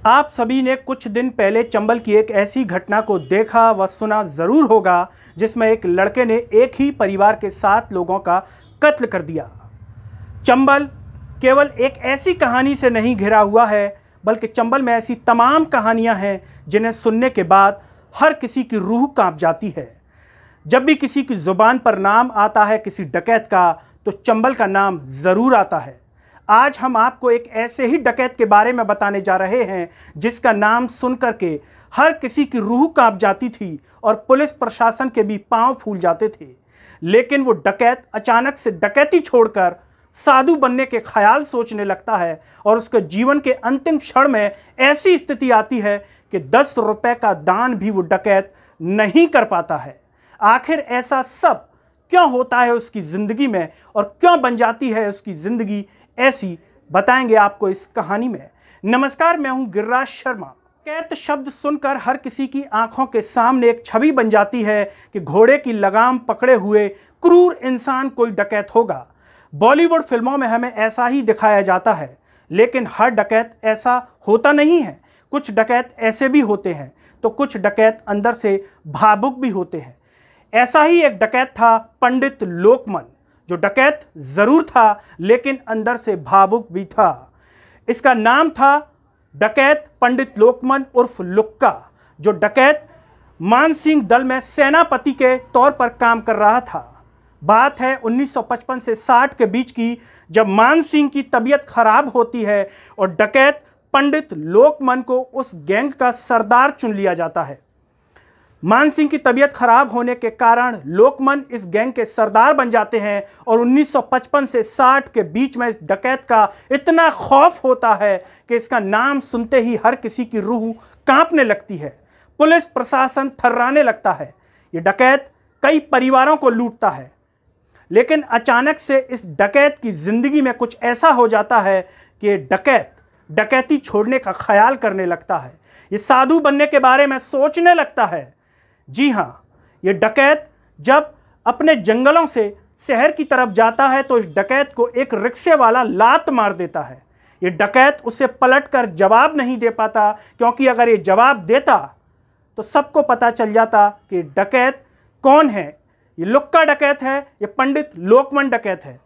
आप सभी ने कुछ दिन पहले चंबल की एक ऐसी घटना को देखा व सुना ज़रूर होगा जिसमें एक लड़के ने एक ही परिवार के 7 लोगों का कत्ल कर दिया। चंबल केवल एक ऐसी कहानी से नहीं घिरा हुआ है, बल्कि चंबल में ऐसी तमाम कहानियां हैं जिन्हें सुनने के बाद हर किसी की रूह कांप जाती है। जब भी किसी की ज़ुबान पर नाम आता है किसी डकैत का, तो चंबल का नाम ज़रूर आता है। आज हम आपको एक ऐसे ही डकैत के बारे में बताने जा रहे हैं जिसका नाम सुन करके हर किसी की रूह कांप जाती थी और पुलिस प्रशासन के भी पांव फूल जाते थे। लेकिन वो डकैत अचानक से डकैती छोड़कर साधु बनने के ख्याल सोचने लगता है और उसके जीवन के अंतिम क्षण में ऐसी स्थिति आती है कि 10 रुपए का दान भी वो डकैत नहीं कर पाता है। आखिर ऐसा सब क्यों होता है उसकी ज़िंदगी में और क्यों बन जाती है उसकी ज़िंदगी ऐसी, बताएंगे आपको इस कहानी में। नमस्कार, मैं हूं गिरिराज शर्मा। डकैत शब्द सुनकर हर किसी की आंखों के सामने एक छवि बन जाती है कि घोड़े की लगाम पकड़े हुए क्रूर इंसान कोई डकैत होगा। बॉलीवुड फिल्मों में हमें ऐसा ही दिखाया जाता है, लेकिन हर डकैत ऐसा होता नहीं है। कुछ डकैत ऐसे भी होते हैं तो कुछ डकैत अंदर से भावुक भी होते हैं। ऐसा ही एक डकैत था पंडित लोकमन, जो डकैत जरूर था लेकिन अंदर से भावुक भी था। इसका नाम था डकैत पंडित लोकमन उर्फ लुक्का, जो डकैत मानसिंह दल में सेनापति के तौर पर काम कर रहा था। बात है 1955 से 60 के बीच की, जब मानसिंह की तबीयत खराब होती है और डकैत पंडित लोकमन को उस गैंग का सरदार चुन लिया जाता है। मानसिंह की तबीयत खराब होने के कारण लोकमन इस गैंग के सरदार बन जाते हैं और 1955 से 60 के बीच में इस डकैत का इतना खौफ होता है कि इसका नाम सुनते ही हर किसी की रूह कांपने लगती है। पुलिस प्रशासन थर्राने लगता है। ये डकैत कई परिवारों को लूटता है, लेकिन अचानक से इस डकैत की जिंदगी में कुछ ऐसा हो जाता है कि डकैत डकैती छोड़ने का ख्याल करने लगता है। ये साधु बनने के बारे में सोचने लगता है। जी हाँ, ये डकैत जब अपने जंगलों से शहर की तरफ जाता है तो इस डकैत को एक रिक्शे वाला लात मार देता है। ये डकैत उसे पलटकर जवाब नहीं दे पाता, क्योंकि अगर ये जवाब देता तो सबको पता चल जाता कि डकैत कौन है। ये लुक्का डकैत है, ये पंडित लोकमन डकैत है।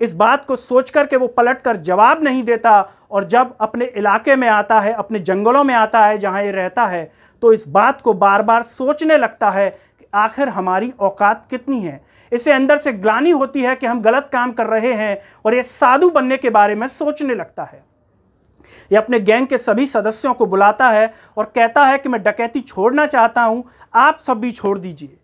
इस बात को सोचकर के वो पलटकर जवाब नहीं देता और जब अपने इलाके में आता है, अपने जंगलों में आता है जहाँ ये रहता है, तो इस बात को बार बार सोचने लगता है कि आखिर हमारी औकात कितनी है। इसे अंदर से ग्लानि होती है कि हम गलत काम कर रहे हैं और ये साधु बनने के बारे में सोचने लगता है। ये अपने गैंग के सभी सदस्यों को बुलाता है और कहता है कि मैं डकैती छोड़ना चाहता हूँ, आप सब भी छोड़ दीजिए।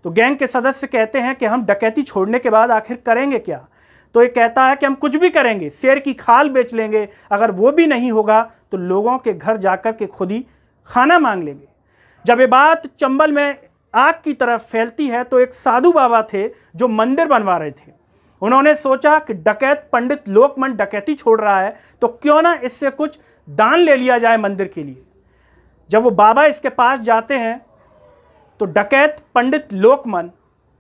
तो गैंग के सदस्य कहते हैं कि हम डकैती छोड़ने के बाद आखिर करेंगे क्या? तो ये कहता है कि हम कुछ भी करेंगे, शेर की खाल बेच लेंगे, अगर वो भी नहीं होगा तो लोगों के घर जाकर के खुद ही खाना मांग लेंगे। जब ये बात चंबल में आग की तरफ फैलती है तो एक साधु बाबा थे जो मंदिर बनवा रहे थे। उन्होंने सोचा कि डकैत पंडित लोकमन डकैती छोड़ रहा है तो क्यों ना इससे कुछ दान ले लिया जाए मंदिर के लिए। जब वो बाबा इसके पास जाते हैं तो डकैत पंडित लोकमन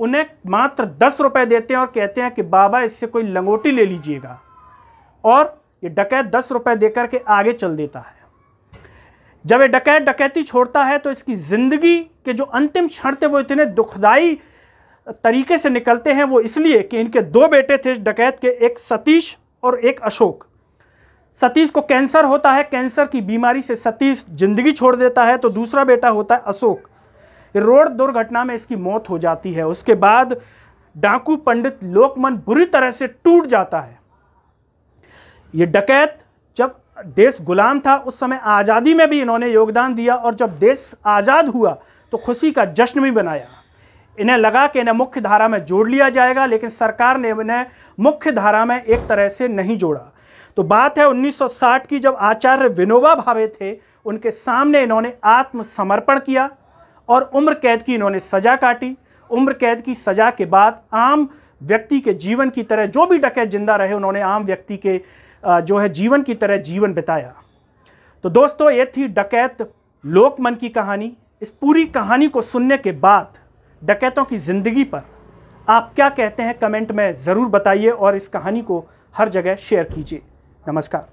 उन्हें मात्र 10 रुपए देते हैं और कहते हैं कि बाबा इससे कोई लंगोटी ले लीजिएगा, और ये डकैत 10 रुपए देकर के आगे चल देता है। जब ये डकैत डकैती छोड़ता है तो इसकी ज़िंदगी के जो अंतिम क्षण थे वो इतने दुखदाई तरीके से निकलते हैं। वो इसलिए कि इनके 2 बेटे थे इस डकैत के, एक सतीश और एक अशोक। सतीश को कैंसर होता है, कैंसर की बीमारी से सतीश जिंदगी छोड़ देता है, तो दूसरा बेटा होता है अशोक। रोड दुर्घटना में इसकी मौत हो जाती है। उसके बाद डाकू पंडित लोकमन बुरी तरह से टूट जाता है। ये डकैत जब देश गुलाम था उस समय आज़ादी में भी इन्होंने योगदान दिया, और जब देश आज़ाद हुआ तो खुशी का जश्न भी बनाया। इन्हें लगा कि इन्हें मुख्य धारा में जोड़ लिया जाएगा, लेकिन सरकार ने इन्हें मुख्य धारा में एक तरह से नहीं जोड़ा। तो बात है 1960 की, जब आचार्य विनोबा भावे थे, उनके सामने इन्होंने आत्मसमर्पण किया और उम्र कैद की इन्होंने सज़ा काटी। उम्र कैद की सज़ा के बाद आम व्यक्ति के जीवन की तरह, जो भी डकैत जिंदा रहे, उन्होंने आम व्यक्ति के जो है जीवन की तरह जीवन बिताया। तो दोस्तों, ये थी डकैत लोकमन की कहानी। इस पूरी कहानी को सुनने के बाद डकैतों की ज़िंदगी पर आप क्या कहते हैं, कमेंट में ज़रूर बताइए और इस कहानी को हर जगह शेयर कीजिए। नमस्कार।